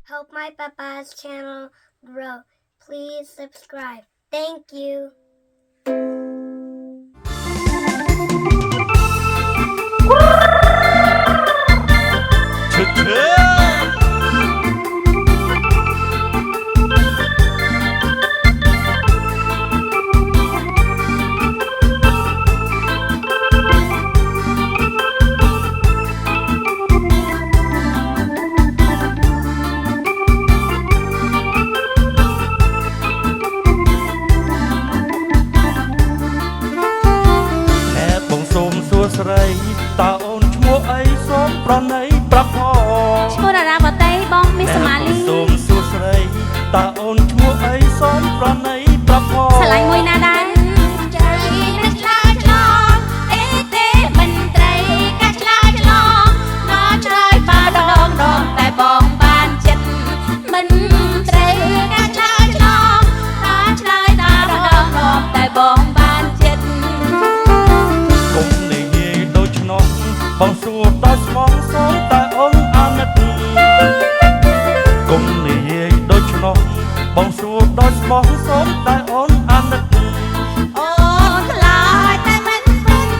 Help my papa's channel grow. Please subscribe. Thank you.ស្រីតើអូនឈ្មោះអីសូមប្រណីប្រាប់ផងឈ្មោះតារាបតីបងមីសម៉ាលីសូមសួស្រីតើអូនឈ្មោះអីសូមប្រណីប្រាប់ផងឆ្លៃមួយណាដែរtrời nóឆ្លើយឆ្លងអេទេមិនត្រីកាឆ្លើយឆ្លងnóឆ្លើយបាដងដងតែបងបានចិត្តមិនត្រីកាឆ្លើយឆ្លងnóឆ្លើយតាដងដងតែបងបានចិត្តគុំនិយាយដូច្នោះបងសួរដល់ស្មងសូមតែអូនអាណិតគុំនិយាយដូច្នោះបងសួរដល់ស្មងសូមតែអូនអាណិតអូនខ្លាចតែមិនពិន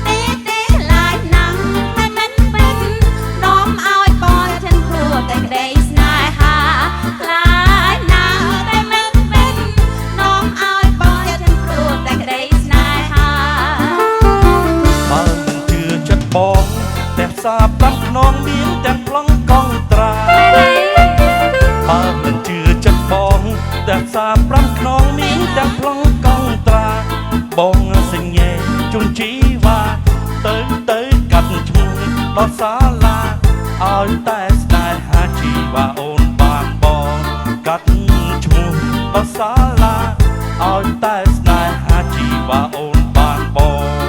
ទេទេខ្លាចណាស់តែមិនពិននាំឲ្យបងចិនព្រោះតែក្តីស្នេហាខ្លាចណាស់តែមិនពិននាំឲ្យបងចិនព្រោះតែក្តីស្នេហាបើមិនជឿចិត្តបងតែផ្សារប្រាំខ្នងមានទាំងប្លង់កងត្រាបើមិនជឿចិត្តបងតែផ្សារប្រាំខ្នងមានទាំងប្លង់កងត្រាបងសញ្ញេជុំជីវ៉ាទៅកាត់ឈ្មោះដល់សាលាឲ្យតែស្នេហាជីវ៉ាអូនបានបងកាត់ឈ្មោះដល់សាលាឲ្យតែស្នេហាជីវ៉ាអូនបានបង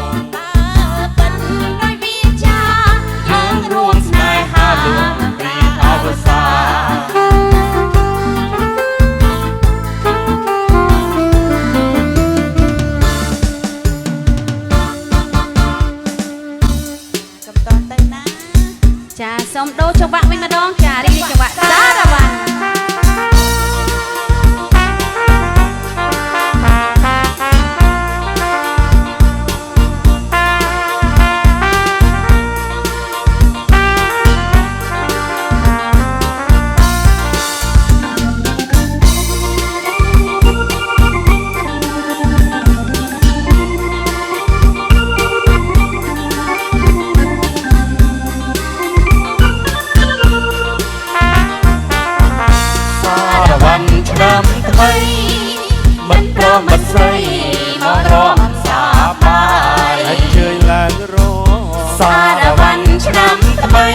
ចាសូមដូរចង្វាក់វិញម្ដងចារីកចង្វាក់សារវ៉ាន់មិនព្រមមិនស្រីមករំសាបាយអញ្ជើញឡើងរសារវ័នឆ្នាំថ្មី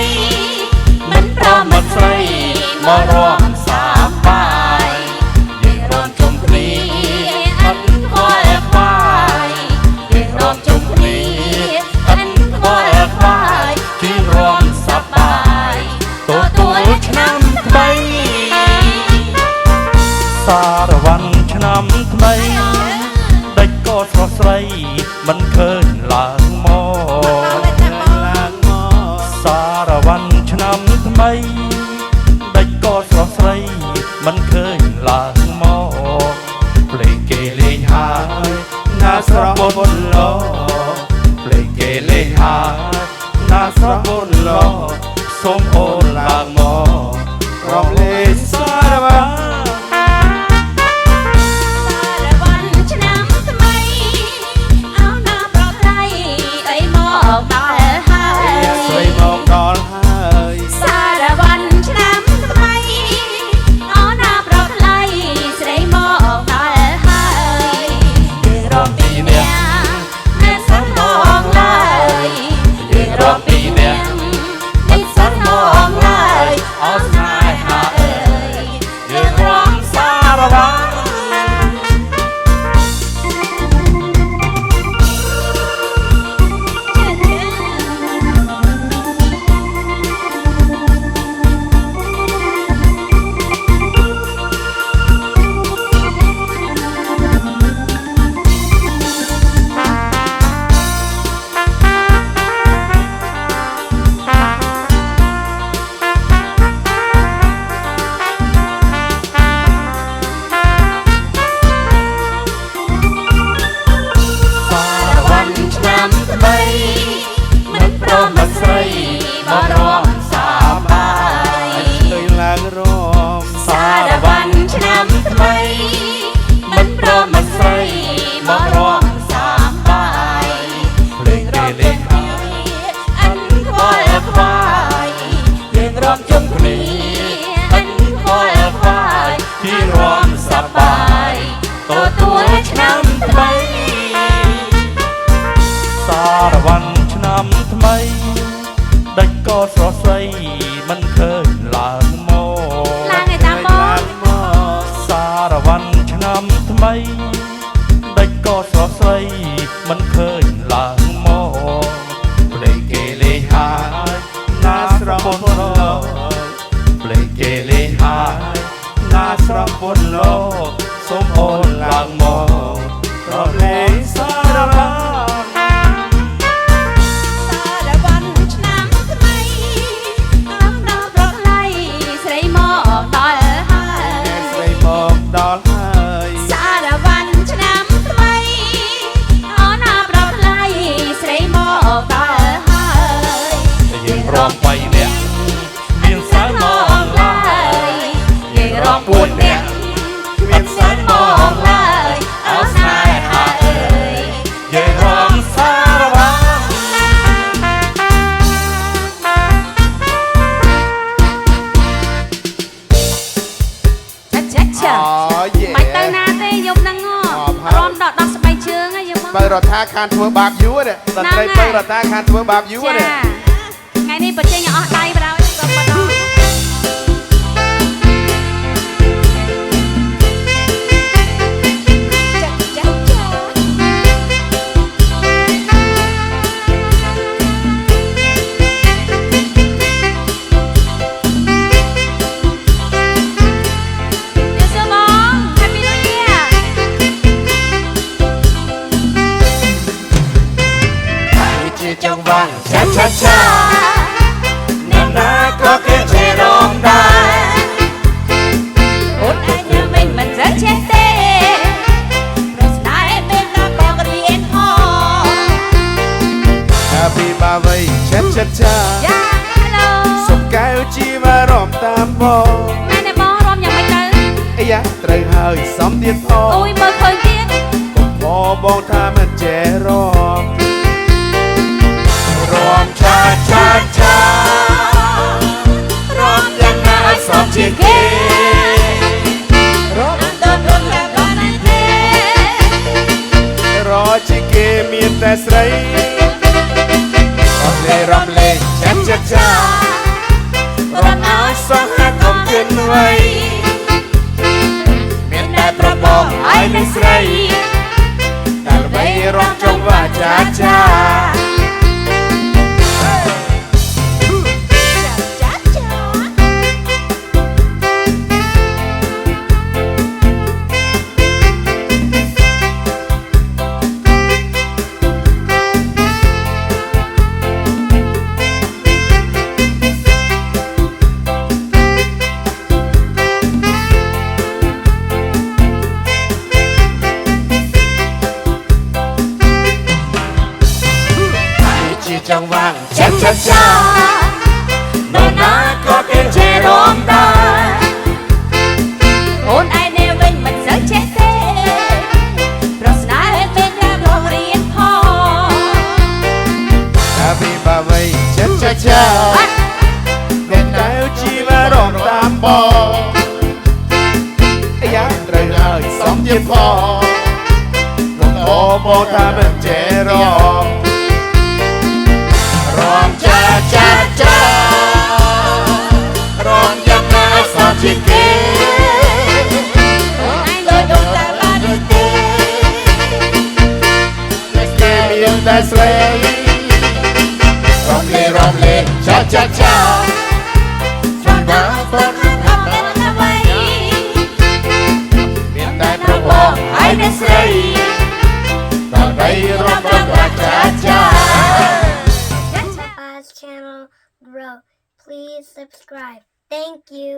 មិនព្រមមិនស្រីមករំសាបាយយើងរំជុំគ្នាអត់ខ្វល់ខ្វាយយើងរំជុំគ្នាអត់ខ្វល់ខ្វាយជារំសប្បាយទទួលឆ្នាំថ្មីសារវ័នឆ្នាំថ្មីដេចក៏ស្រស់ស្រីមិនឃើញឡើងមកសារវ័នឆ្នាំថ្មីដេចក៏ស្រស់ស្រីមិនឃើញឡើងមកភ្លេងគេលេងហើយណាស្រស់បុនឡភ្លេងគេលេងហើយណាស្រស់បុនឡសូមអូនឡើងមករំលែកសារវ័នម ស្រីមិនឃើញឡើងមក ឡើងឯតាបង សារវ័នឆ្នាំថ្មីដេចក៏ស្រស់ស្រីមិនឃើញឡើងមកភ្លេងគេលេងហើយណាស្រស់ពុនលោកភ្លេងគេលេងហើយណាស្រស់ពុនលោកសូមអូនឡើងមកប្រលេងសារវ័ន សារវ័នឆ្នាំថ្មីអមដល់ប្រឡៃស្រីមកដល់ហើយ ស្រីមកដល់ហើយ សារវ័នឆ្នាំថ្មីអូនដល់ប្រឡៃស្រីមកដល់ហើយ យើងរំបីនាក់មានសើមកឡើយ យើងរំ4នាក់មានសើមកឡើយអោស្នេហាអើយ យើងរំសារវ័ន ចាចា អូយេ មិនទៅណាទេយប់ហ្នឹងរំដល់ដោះស្បែកជើងហើយយប់ បើរដ្ឋាខានធ្វើបាបយូរនេះតន្ត្រីបើរដ្ឋាខានធ្វើបាបយូរ ចា នេះ ថ្ងៃនេះបញ្ចេញអស់ដៃបដ ாய் ក៏បដ ாய் ចាចាចាសបង Happy New Year ជាចង្វាក់ឆាឆាឆាអ្នកណាក៏គេជេរំដែរ អូនឯងញ៉ាំវិញមិនសូវចេះទេប្រស្ដាយពេលដល់កងរៀនហោ Happy birthday ឆាឆាឆា យ៉ា Hello សុំកែវជីវរំតាមបង មែនទេបងរំយ៉ាងម៉េចទៅ អាយ៉ាត្រូវហើយសំទៀតផង អូយមើលឃើញទៀត កុំខបងថាមិនចេះរំរំឆាឆាឆารំយ៉ាងណាសំជាគេរំដល់ដល់តែដល់នេះទេរជាគេមានតែស្រីរំលេងឆាឆាឆารំឲ្យសោះហាត់កុំជឿនໄວមានតែប្របងឲ្យនឹងស្រីតែល្បីរំចង់វាចាចា ចាចា ជាចង្វាក់ឆាឆាឆានរណាក៏គេជេរំដែរ អូនឯងនេះវិញមិនសូវចេះទេប្រស្ដាយពេលដល់កងរៀនហោ Happy birthday ឆាឆាឆាអ្នកកែវជីវរំតាមបងអាយ៉ាត្រូវហើយសំទៀតផងកុំអូបងថាមិនចេះរំរំចាចាចារំយ៉ាងណាសំជាគេ អូនឯងដូចដូចតែបាននេះទេ គេមានតែស្រីរំលេងឆាឆាឆាសំណាបន អត់មានអ្វី មានតែប្របងហើយនឹងស្រីដល់បីរំរំរាចាចា Papa's channel grow. Please subscribe. Thank you.